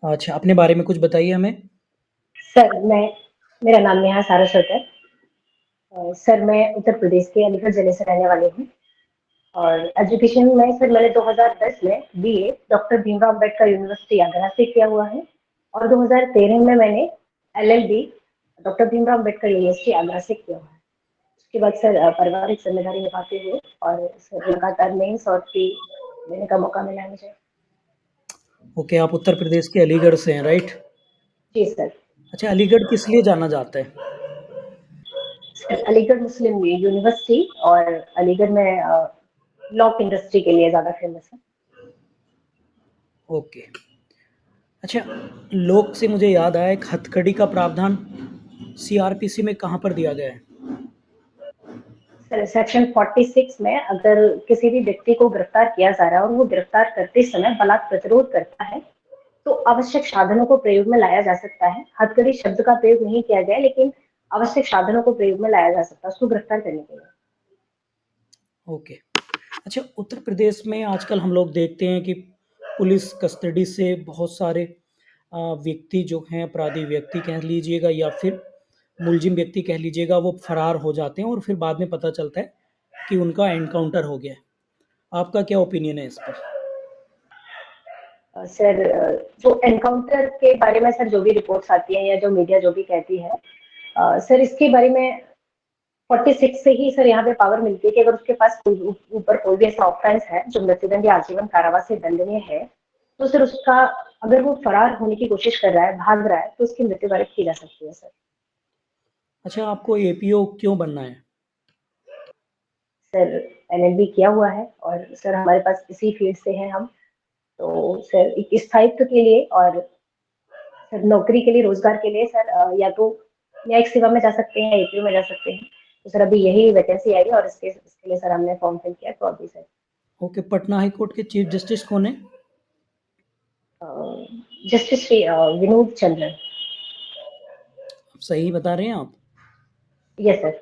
अच्छा, अपने बारे में कुछ बताइए हमें। सर मेरा नाम नेहा सारस्वत है। सर मैं उत्तर प्रदेश के अलीगढ़ जिले से रहने वाली हूँ। और एजुकेशन में सर मैंने 2010 में BA doctor Bhimrao Ambedkar university Agra से किया हुआ है। और 2013 में मैंने LLB doctor Bhimrao Ambedkar university Agra से किया हुआ है। उसके बाद सर पारिवारिक जिम्मेदारी निभाते हुए और सर लगातार मेंस और प्री देने का मौका मिला है मुझे। ओके, आप उत्तर प्रदेश के अलीगढ़ से हैं, राइट? जी सर। अच्छा, अलीगढ़ किस लिए जाना जाता है? सर अलीगढ़ मुस्लिम यूनिवर्सिटी और अलीगढ़ में लॉ इंडस्ट्री के लिए ज्यादा फेमस है। ओके। अच्छा, लोक से मुझे याद आया, एक हथकड़ी का प्रावधान सीआरपीसी में कहाँ पर दिया गया है? सर सेक्शन 46 में अगर किसी भी व्यक्ति को गिरफ्तार किया जा रहा है और वो गिरफ्तार करते समय बलात् प्रतिरोध करता है तो आवश्यक साधनों को प्रयोग में लाया जा सकता है। हथकड़ी शब्द का प्रयोग नहीं किया गया, लेकिन आवश्यक साधनों को प्रयोग में लाया जा सकता है उसको गिरफ्तार करने के लिए। ओके। अच्छा, उत्तर प्रदेश में आजकल हम लोग देखते हैं कि पुलिस कस्टडी से बहुत सारे व्यक्ति जो हैं, अपराधी व्यक्ति कह लीजिएगा या फिर मुलजिम व्यक्ति कह लीजिएगा, वो फरार हो जाते हैं और फिर बाद में पता चलता है कि उनका एनकाउंटर हो गया है। आपका क्या ओपिनियन है इस पर? सर जो एनकाउंटर के बारे में सर जो भी रिपोर्ट्स आती हैं या जो मीडिया जो भी कहती है, सर इसके बारे में 46 से ही सर यहाँ पे पावर मिलती है कि अगर उसके पास ऊपर कोई भी ऐसा ऑफेंस है जो मृत्युदंड या आजीवन कारावास से दंडनीय है, तो सर उसका अगर वो फरार होने की कोशिश कर रहा है, भाग रहा है, तो उसकी मृत्यु वरित की जा सकती है सर। अच्छा, आपको एपीओ क्यों बनना है? सर एलएलबी किया हुआ है और सर हमारे पास इसी फील्ड से हैं हम। तो सर एक स्थायित्व के लिए और सर नौकरी के लिए, रोजगार के लिए सर या तो न्यायिक सेवा में जा सकते हैं या एपीओ में जा सकते हैं। तो सर अभी यही वैकेंसी आई और इसके लिए सर हमने फॉर्म फिल किया, तो अभी sir okay, Patna high court के चीफ जस्टिस कौन है? जस्टिस श्री विनोद चंद्रन। सही बता रहे हैं आप? Yes sir.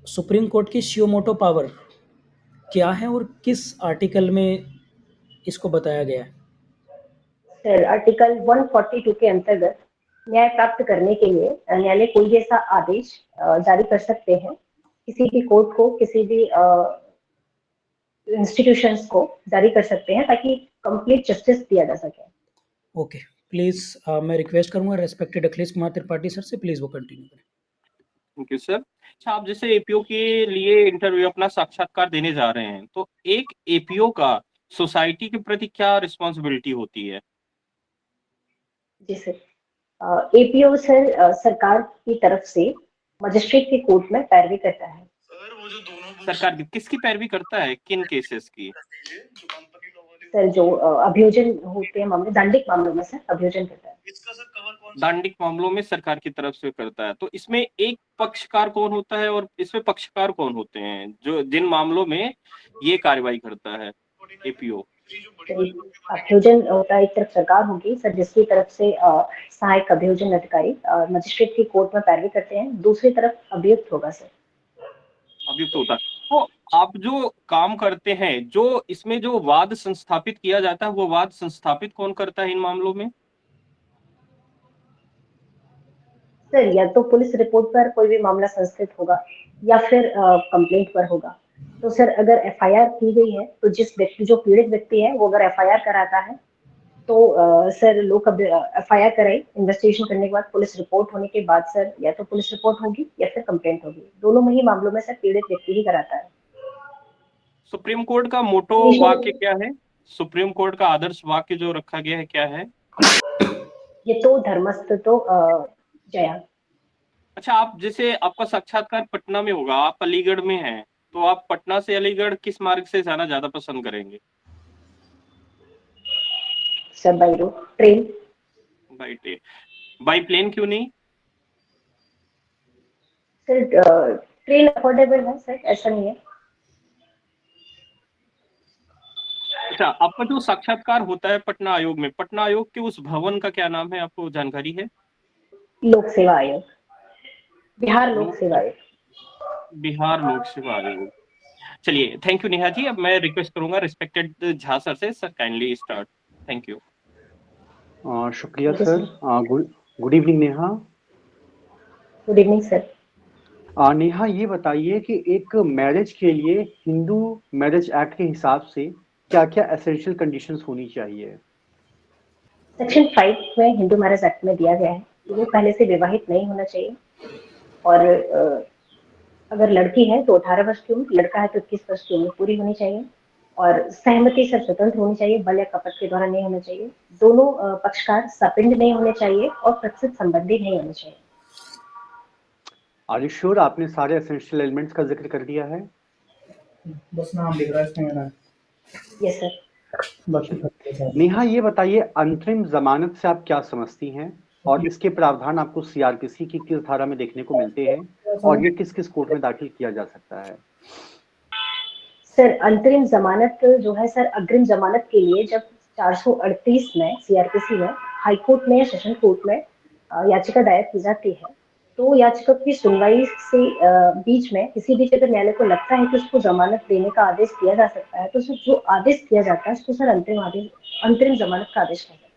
सुप्रीम कोर्ट की शियोमोटो पावर क्या है और किस आर्टिकल में इसको बताया गया है? सर आर्टिकल 142 के अंतर्गत न्याय प्राप्त करने के लिए न्यायालय कोई भी ऐसा आदेश जारी कर सकते हैं किसी भी कोर्ट को, किसी भी इंस्टीट्यूशंस को जारी कर सकते हैं ताकि कंप्लीट जस्टिस दिया जा सके। ओके, प्लीज़ मैं रिक्वेस्ट करूंगा रेस्पेक्टेड अखिलेश कुमार त्रिपाठी सर से, प्लीज़ वो कंटिन्यू करें। Thank you sir. अच्छा, आप जैसे एपीओ के लिए इंटरव्यू अपना साक्षात्कार देने जा रहे हैं, तो एक एपीओ का सोसाइटी के प्रति क्या रिस्पॉन्सिबिलिटी होती है? जी सर। एपीओ सर सरकार की तरफ से मजिस्ट्रेट के कोर्ट में पैरवी करता है। सरकार की किसकी पैरवी करता है, किन केसेस की? सर जो अभियोजन होते हैं मामले, दांडिक मामलों में सर अभियोजन करता है। दांडिक मामलों में सरकार की तरफ से करता है, तो इसमें एक पक्षकार कौन होता है और इसमें पक्षकार कौन होते हैं जो जिन मामलों में ये कार्रवाई करता है एपीओ? अभियोजन होता है, एक तरफ सरकार होगी सर जिसकी तरफ से सहायक अभियोजन अधिकारी मजिस्ट्रेट की कोर्ट में पैरवी करते हैं, दूसरी तरफ अभियुक्त होगा सर। अभियुक्त होता है। तो आप जो काम करते हैं, जो इसमें जो वाद संस्थापित किया जाता है, वो वाद संस्थापित कौन करता है इन मामलों में? सर या तो पुलिस रिपोर्ट पर कोई भी मामला संस्थित होगा या फिर कंप्लेंट पर होगा। तो सर अगर एफआईआर की गई है तो जिस व्यक्ति, जो पीड़ित व्यक्ति है, वो अगर एफआईआर कराता है तो सर लोग एफआईआर कराई, इन्वेस्टिगेशन करने के बाद पुलिस रिपोर्ट होने के बाद सर या तो पुलिस रिपोर्ट होगी या फिर कंप्लेंट होगी। दोनों में ही मामलों में सर पीड़ित व्यक्ति ही कराता है। सुप्रीम कोर्ट का मोटो वाक्य क्या है? सुप्रीम कोर्ट का आदर्श वाक्य जो रखा गया है क्या है? ये तो धर्मस्थ तो जया। अच्छा, आप जैसे आपका साक्षात्कार पटना में होगा, आप अलीगढ़ में हैं, तो आप पटना से अलीगढ़ किस मार्ग से जाना ज्यादा पसंद करेंगे? Sir by road, train. By train? By plane क्यों नहीं? सर ट्रेन अफोर्डेबल है सर, ऐसा नहीं है। अच्छा, आपका जो साक्षात्कार होता है पटना आयोग में, पटना आयोग के उस भवन का क्या नाम है, आपको जानकारी है? लोक सेवा आयोग, बिहार लोक सेवा लोक आयोग। बिहार लोक सेवा आयोग। चलिए, थैंक यू नेहा जी। अब मैं रिक्वेस्ट करूंगा रिस्पेक्टेड झा सर से, sir kindly start. Thank you. शुक्रिया thank you sir. Sir. Good good evening Neha. Good evening sir. Neha ये बताइए कि एक मैरिज के लिए हिंदू मैरिज एक्ट के हिसाब से क्या क्या एसेंशियल कंडीशंस होनी चाहिए? सेक्शन 5 में हिंदू मैरिज एक्ट में दिया गया है कि वो पहले से विवाहित नहीं होना चाहिए, और अगर लड़की है तो 18 वर्ष की उम्र, लड़का है तो 21 वर्ष की उम्र पूरी होनी चाहिए, और सहमति से स्वतंत्र होनी चाहिए, बल या कपट के द्वारा नहीं होना चाहिए, दोनों पक्षकार सपिंड नहीं होने चाहिए, और प्रतिशत संबंधी नहीं होने चाहिए। आर यू श्योर आपने सारे एसेंशियल एलिमेंट्स का जिक्र कर दिया है? बस नाम लिख रहा है इसमें मेरा। Yes sir. बाकी सब ठीक है। नेहा ये बताइए अंतरिम जमानत से आप क्या समझती हैं और इसके प्रावधान आपको सीआरपीसी की किस धारा में देखने को मिलते हैं और ये किस किस कोर्ट में दाखिल किया जा सकता है? सर अंतरिम जमानत जो है सर, अग्रिम जमानत के लिए जब 438 में सीआरपीसी में हाई कोर्ट में या सेशन कोर्ट में याचिका दायर की जाती है, तो याचिका की सुनवाई से बीच में किसी भी अगर न्यायालय को लगता है कि उसको जमानत देने का आदेश दिया जा सकता है, तो सर जो आदेश दिया जाता है उसको सर अंतरिम जमानत का आदेश कहते हैं।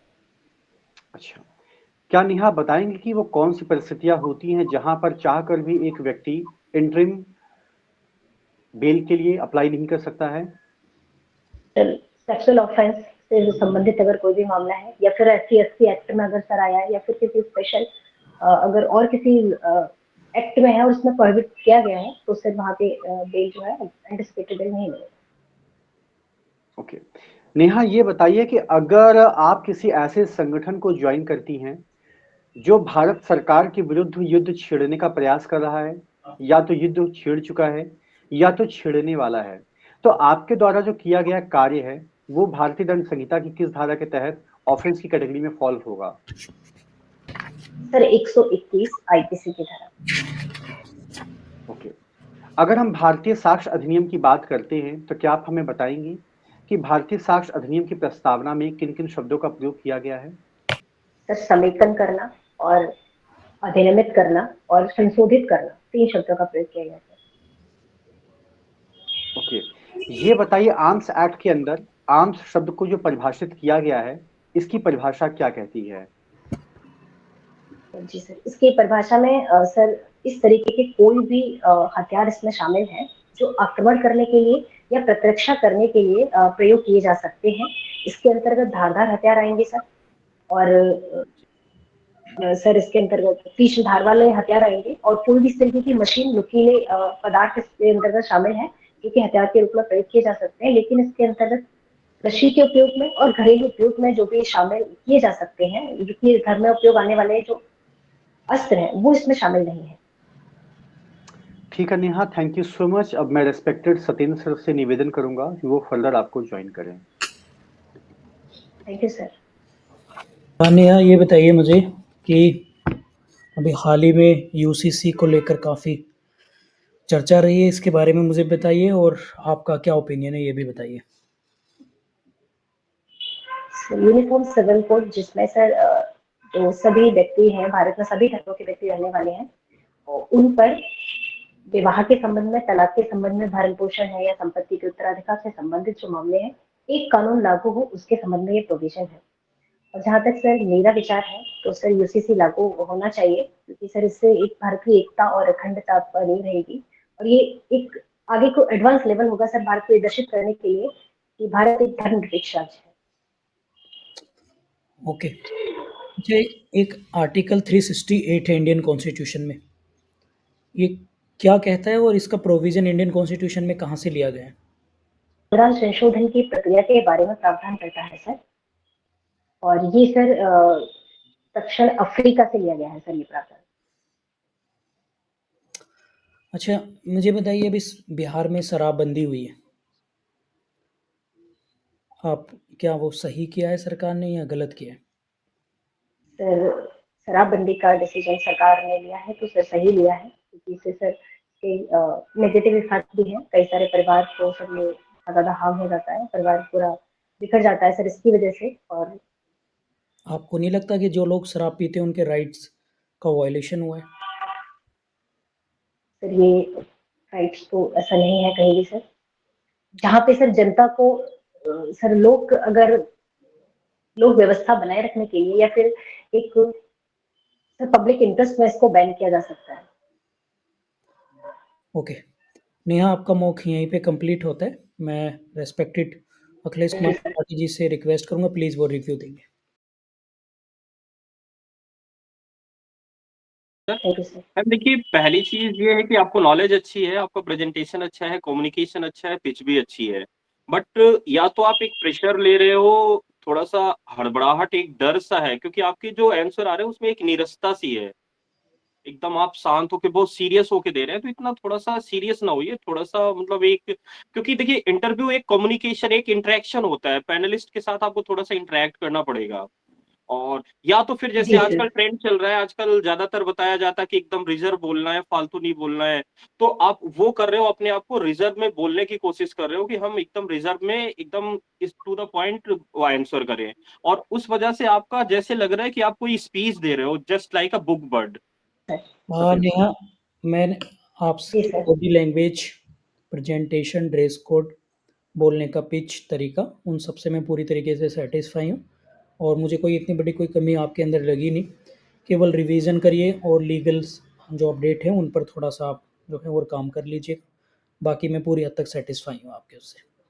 अच्छा, क्या नेहा बताएंगे कि वो कौन सी परिस्थितियां होती हैं जहां पर चाहकर भी एक व्यक्ति इंटरिम बेल के लिए अप्लाई नहीं कर सकता है? सर सेक्सुअल ऑफेंस से संबंधित अगर कोई भी मामला है, या फिर SC/ST एक्ट में अगर सर आया है, या फिर किसी स्पेशल अगर और किसी एक्ट में है और उसमें प्रोहिबिट किया गया है, तो सर वहाँ पे बेल जो है एंटिसिपेटेड बेल नहीं मिलेगा। ओके, नेहा ये बताइए कि अगर आप किसी ऐसे संगठन को ज्वाइन करती हैं जो भारत सरकार के विरुद्ध युद्ध छेड़ने का प्रयास कर रहा है, या तो युद्ध छेड़ चुका है या तो छेड़ने वाला है, तो आपके द्वारा जो किया गया कार्य है वो भारतीय दंड संहिता की किस धारा के तहत ऑफेंस की कैटेगरी में फॉल होगा? सर 121 आईपीसी की धारा। ओके, अगर हम भारतीय साक्ष्य अधिनियम की बात करते हैं तो क्या आप हमें बताएंगी कि भारतीय साक्ष्य अधिनियम की प्रस्तावना में किन किन शब्दों का प्रयोग किया गया है? सर समेकन करना, और अधिनियमित करना, और संशोधित करना, 3 शब्दों का प्रयोग किया गया है। ओके, ये बताइए आर्म्स एक्ट के अंदर आर्म्स शब्द को जो परिभाषित किया गया है इसकी परिभाषा क्या कहती है? जी सर, इसकी परिभाषा में सर इस तरीके के कोई भी हथियार इसमें शामिल हैं जो आक्रमण करने के लिए या प्रतिरक्षा करने के लिए प्रयोग किए जा सकते हैं। इसके अंतर्गत धारदार हथियार आएंगे सर, और सर इसके अंतर्गत तीक्ष्ण धार वाले हथियार आएंगे, और कोई भी इस तरीके की मशीन, नुकीले पदार्थ इसके अंतर्गत शामिल है जो कि हथियार के रूप में प्रयोग किए जा सकते हैं। लेकिन इसके अंतर्गत कृषि के उपयोग में और घरेलू उपयोग में जो भी शामिल किए जा सकते हैं, जो कि घर में उपयोग आने वाले जो अस्त्र हैं, वो इसमें शामिल नहीं है। ठीक है Neha, thank you so much. अब मैं रेस्पेक्टेड सत्येंद्र सर से निवेदन करूंगा कि वो फर्दर आपको ज्वाइन करें। Thank you sir. नेहा ये बताइए मुझे कि अभी हाल ही में यूसीसी को लेकर काफ़ी चर्चा रही है, इसके बारे में मुझे बताइए और आपका क्या ओपिनियन है ये भी बताइए। यूनिफॉर्म सिविल कोड, जिसमें सर जो सभी व्यक्ति हैं, भारत में सभी धर्मों के व्यक्ति रहने वाले हैं, उन पर विवाह के संबंध में, तलाक के संबंध में, भरण पोषण है या संपत्ति के उत्तराधिकार से संबंधित जो मामले हैं, एक कानून लागू हो उसके संबंध में ये प्रोविजन है। और जहाँ तक सर मेरा विचार है, तो सर यूसीसी लागू होना चाहिए, क्योंकि सर इससे एक भारत की एकता और अखंडता बनी रहेगी, और ये एक आगे को एडवांस लेवल होगा सर भारत को प्रदर्शित करने के लिए कि भारत एक धर्मनिरपेक्ष राज्य है। ओके, अच्छा एक आर्टिकल 368 है इंडियन कॉन्स्टिट्यूशन में, ये क्या कहता है और इसका प्रोविजन इंडियन कॉन्स्टिट्यूशन में कहाँ से लिया गया है? संविधान संशोधन की प्रक्रिया के बारे में प्रावधान करता है सर, और ये सर दक्षिण अफ्रीका से लिया गया है सर ये प्रावधान। अच्छा, मुझे बताइए अभी बिहार में शराबबंदी हुई है, आप क्या वो सही किया है सरकार ने या गलत किया है? सर शराबबंदी का डिसीजन सरकार ने लिया है तो सर सही लिया है, क्योंकि इससे सर कई नेगेटिव इफेक्ट भी हैं, कई सारे परिवार को सर ये ज़्यादा हार्म हो जाता है, परिवार पूरा बिखर जाता है सर इसकी वजह से। और आपको नहीं लगता कि जो लोग शराब पीते हैं उनके राइट्स का वायलेशन हुआ है? सर ये राइट्स तो ऐसा नहीं है कहीं भी सर, जहाँ पे सर जनता को सर लोग अगर लोक व्यवस्था बनाए रखने के लिए, या फिर एक सर पब्लिक इंटरेस्ट में इसको बैन किया जा सकता है? ओके। नेहा, आपका मॉक यहीं पे कंप्लीट होता है। मैं respected Akhilesh thank Kumar you sir. Tripathi ji से रिक्वेस्ट करूँगा, प्लीज़ वो रिव्यू देंगे। Thank you sir. मैम देखिए, पहली चीज ये है कि आपको नॉलेज अच्छी है, आपका प्रेजेंटेशन अच्छा है, कम्युनिकेशन अच्छा है, पिच भी अच्छी है। बट या तो आप एक प्रेशर ले रहे हो, थोड़ा-सा हड़बड़ाहट, एक डर सा है, क्योंकि आपके जो आंसर आ रहे हैं उसमें एक नीरसता सी है। एकदम आप शांत होके बहुत सीरियस होके दे रहे हैं, तो इतना थोड़ा-सा सीरियस ना होइए, थोड़ा-सा मतलब एक, क्योंकि देखिए इंटरव्यू एक कम्युनिकेशन, एक इंटरेक्शन होता है, पैनलिस्ट के साथ आपको थोड़ा-सा इंटरैक्ट करना पड़ेगा। और या तो फिर जैसे जी सर। आजकल ट्रेंड चल रहा है, आजकल ज़्यादातर बताया जाता है कि एकदम रिज़र्व बोलना है, फालतू नहीं बोलना है। तो आप वो कर रहे हो, अपने आप को रिज़र्व में बोलने की कोशिश कर रहे हो कि हम एकदम रिज़र्व में एकदम इस टू द पॉइंट वो आंसर करें। और उस वजह से आपका जैसे लग रहा है कि आप कोई स्पीच दे रहे हो, just like a book bird. Sir. सत्य नेहा, मैंने जी आपकी sir. Body language, presentation, dress code, बोलने का पिच तरीका, उन सब से मैं पूरी तरीके से सैटिस्फाई हूँ और मुझे कोई इतनी बड़ी कोई कमी आपके अंदर लगी नहीं। केवल रिवीजन करिए और लीगल्स जो अपडेट है उन पर थोड़ा-सा आप जो है और काम कर लीजिए। बाकी मैं पूरी हद तक सैटिस्फाई हूँ आपके उससे।